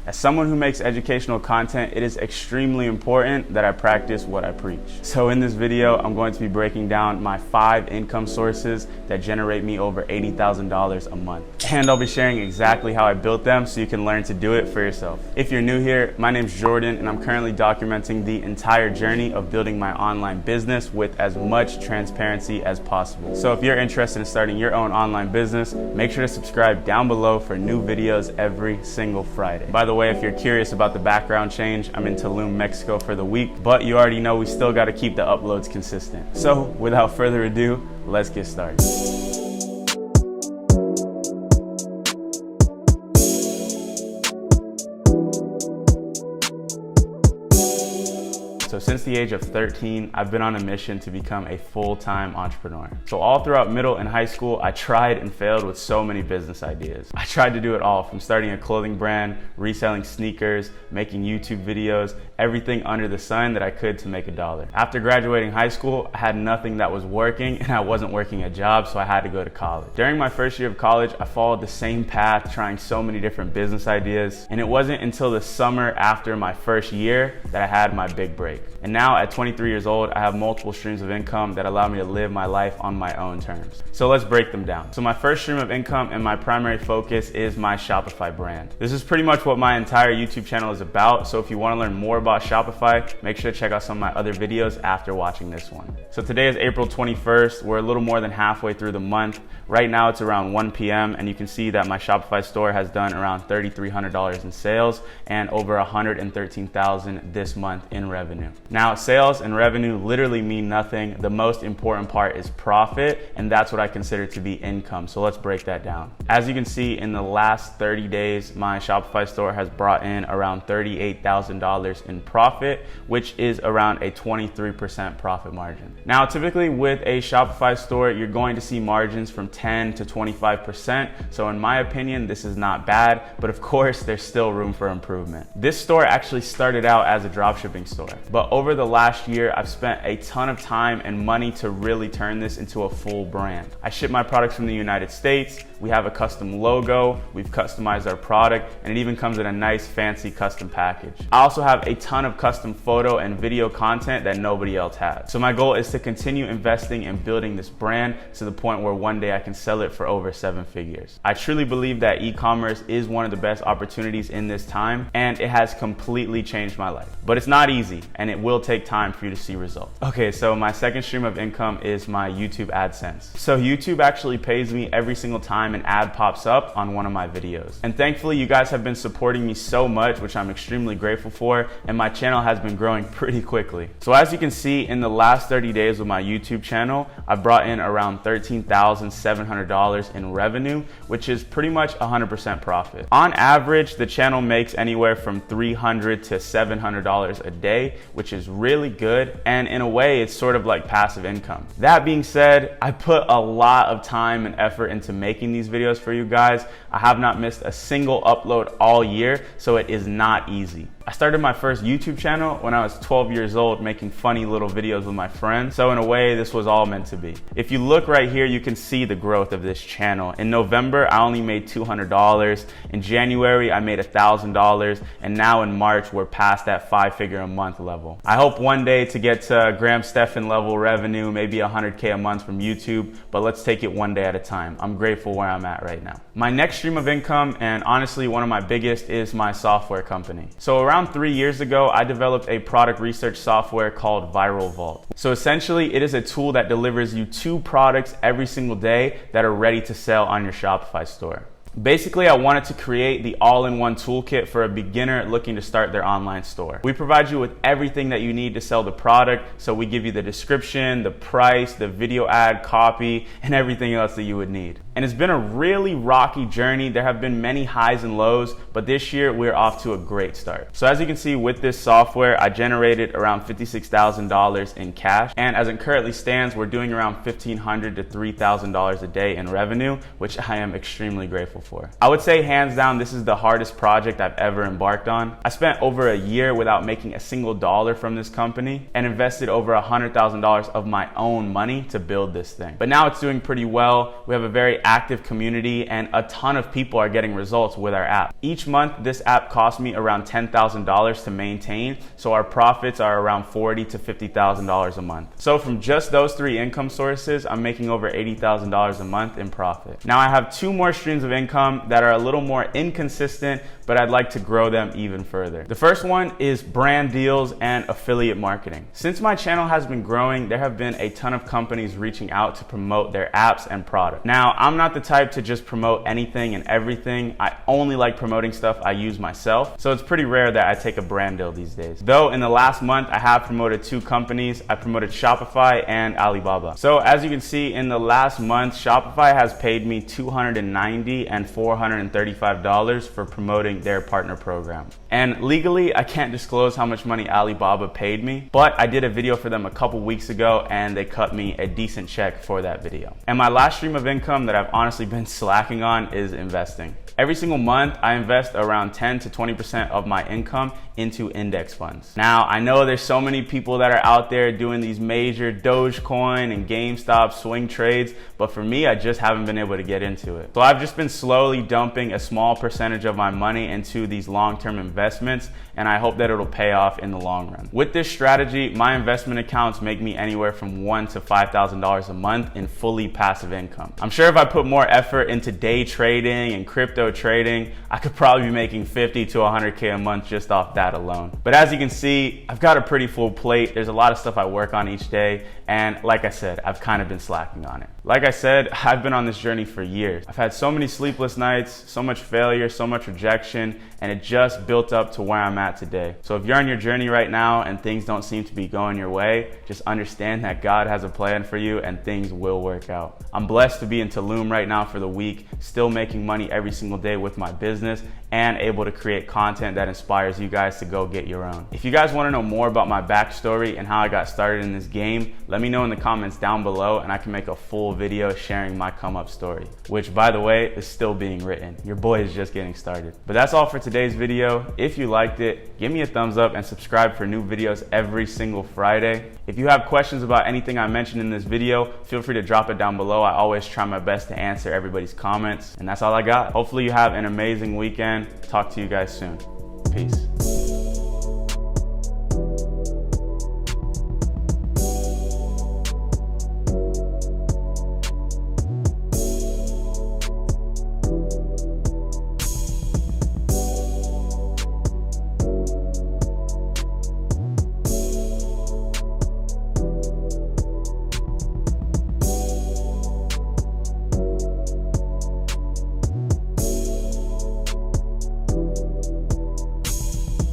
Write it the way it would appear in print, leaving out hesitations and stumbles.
As someone who makes educational content, it is extremely important that I practice what I preach. So in this video, I'm going to be breaking down my 5 income sources that generate me over $80,000 a month. And I'll be sharing exactly how I built them so you can learn to do it for yourself. If you're new here, my name's Jordan and I'm currently documenting the entire journey of building my online business with as much transparency as possible. So if you're interested in starting your own online business, make sure to subscribe down below for new videos every single Friday. By the way, if you're curious about the background change, I'm in Tulum, Mexico for the week, but you already know we still got to keep the uploads consistent. So without further ado, let's get started. So since the age of 13, I've been on a mission to become a full-time entrepreneur. So all throughout middle and high school, I tried and failed with so many business ideas. I tried to do it all, from starting a clothing brand, reselling sneakers, making YouTube videos, everything under the sun that I could to make $1. After graduating high school, I had nothing that was working and I wasn't working a job, so I had to go to college. During my first year of college, I followed the same path, trying so many different business ideas. And it wasn't until the summer after my first year that I had my big break. And now at 23 years old, I have multiple streams of income that allow me to live my life on my own terms. So let's break them down. So my first stream of income and my primary focus is my Shopify brand. This is pretty much what my entire YouTube channel is about. So if you want to learn more about Shopify, make sure to check out some of my other videos after watching this one. So today is April 21st. We're a little more than halfway through the month. Right now it's around 1 p.m. and you can see that my Shopify store has done around $3,300 in sales and over $113,000 this month in revenue. Now, sales and revenue literally mean nothing. The most important part is profit, and that's what I consider to be income. So let's break that down. As you can see, in the last 30 days, my Shopify store has brought in around $38,000 in profit, which is around a 23% profit margin. Now, typically with a Shopify store, you're going to see margins from 10 to 25%. So in my opinion, this is not bad, but of course, there's still room for improvement. This store actually started out as a dropshipping store, but over the last year, I've spent a ton of time and money to really turn this into a full brand. I ship my products from the United States. We have a custom logo, we've customized our product, and it even comes in a nice fancy custom package. I also have a ton of custom photo and video content that nobody else has. So my goal is to continue investing in building this brand to the point where one day I can sell it for over 7 figures. I truly believe that e-commerce is one of the best opportunities in this time, and it has completely changed my life. But it's not easy, and it will take time for you to see results. Okay, so my second stream of income is my YouTube Adsense. So YouTube actually pays me every single time an ad pops up on one of my videos. And thankfully, you guys have been supporting me so much, which I'm extremely grateful for, and my channel has been growing pretty quickly. So as you can see, in the last 30 days with my YouTube channel, I brought in around $13,700 in revenue, which is pretty much 100% profit. On average, the channel makes anywhere from $300 to $700 a day, which is really good, and in a way it's sort of like passive income. That being said, I put a lot of time and effort into making these videos for you guys. I have not missed a single upload all year, so it is not easy. I started my first YouTube channel when I was 12 years old, making funny little videos with my friends. So in a way, this was all meant to be. If you look right here, you can see the growth of this channel. In November, I only made $200. In January, I made $1,000. And now in March, we're past that 5-figure a month level. I hope one day to get to Graham Stephan level revenue, maybe 100K a month from YouTube, but let's take it one day at a time. I'm grateful where I'm at right now. My next stream of income, and honestly, one of my biggest, is my software company. So around 3 years ago, I developed a product research software called Viral Vault. So essentially, it is a tool that delivers you 2 products every single day that are ready to sell on your Shopify store. Basically, I wanted to create the all-in-one toolkit for a beginner looking to start their online store. We provide you with everything that you need to sell the product. So we give you the description, the price, the video ad copy, and everything else that you would need. And it's been a really rocky journey. There have been many highs and lows, but this year we're off to a great start. So as you can see with this software, I generated around $56,000 in cash. And as it currently stands, we're doing around $1,500 to $3,000 a day in revenue, which I am extremely grateful for. I would say hands down, this is the hardest project I've ever embarked on. I spent over a year without making a single dollar from this company and invested over $100,000 of my own money to build this thing. But now it's doing pretty well. We have a very active community and a ton of people are getting results with our app. Each month, this app costs me around $10,000 to maintain, so our profits are around $40,000 to $50,000 a month. So from just those 3 income sources, I'm making over $80,000 a month in profit. Now I have 2 more streams of income that are a little more inconsistent, but I'd like to grow them even further. The first one is brand deals and affiliate marketing. Since my channel has been growing, there have been a ton of companies reaching out to promote their apps and products. Now, I'm not the type to just promote anything and everything. I only like promoting stuff I use myself, so it's pretty rare that I take a brand deal these days. Though in the last month, I have promoted 2 companies. I promoted Shopify and Alibaba. So as you can see, in the last month, Shopify has paid me $290 and $435 for promoting their partner program. And legally, I can't disclose how much money Alibaba paid me, but I did a video for them a couple weeks ago and they cut me a decent check for that video. And my last stream of income that I've honestly been slacking on is investing. Every single month, I invest around 10 to 20% of my income into index funds. Now, I know there's so many people that are out there doing these major Dogecoin and GameStop swing trades, but for me, I just haven't been able to get into it. So I've just been slowly dumping a small percentage of my money into these long-term investments, and I hope that it'll pay off in the long run. With this strategy, my investment accounts make me anywhere from $1,000 to $5,000 a month in fully passive income. I'm sure if I put more effort into day trading and crypto trading, I could probably be making 50 to 100K a month just off that alone. But as you can see, I've got a pretty full plate. There's a lot of stuff I work on each day, and like I said, I've kind of been slacking on it. Like I said, I've been on this journey for years. I've had so many sleepless nights, so much failure, so much rejection, and it just built up to where I'm at today. So if you're on your journey right now and things don't seem to be going your way, just understand that God has a plan for you and things will work out. I'm blessed to be in Tulum right now for the week, still making money every single day with my business and able to create content that inspires you guys to go get your own. If you guys want to know more about my backstory and how I got started in this game, let me know in the comments down below and I can make a full video sharing my come up story, which by the way is still being written. Your boy is just getting started. But that's all for today's video. If you liked it, give me a thumbs up and subscribe for new videos every single Friday. If you have questions about anything I mentioned in this video, feel free to drop it down below. I always try my best to answer everybody's comments. And that's all I got. Hopefully you have an amazing weekend. Talk to you guys soon. Peace.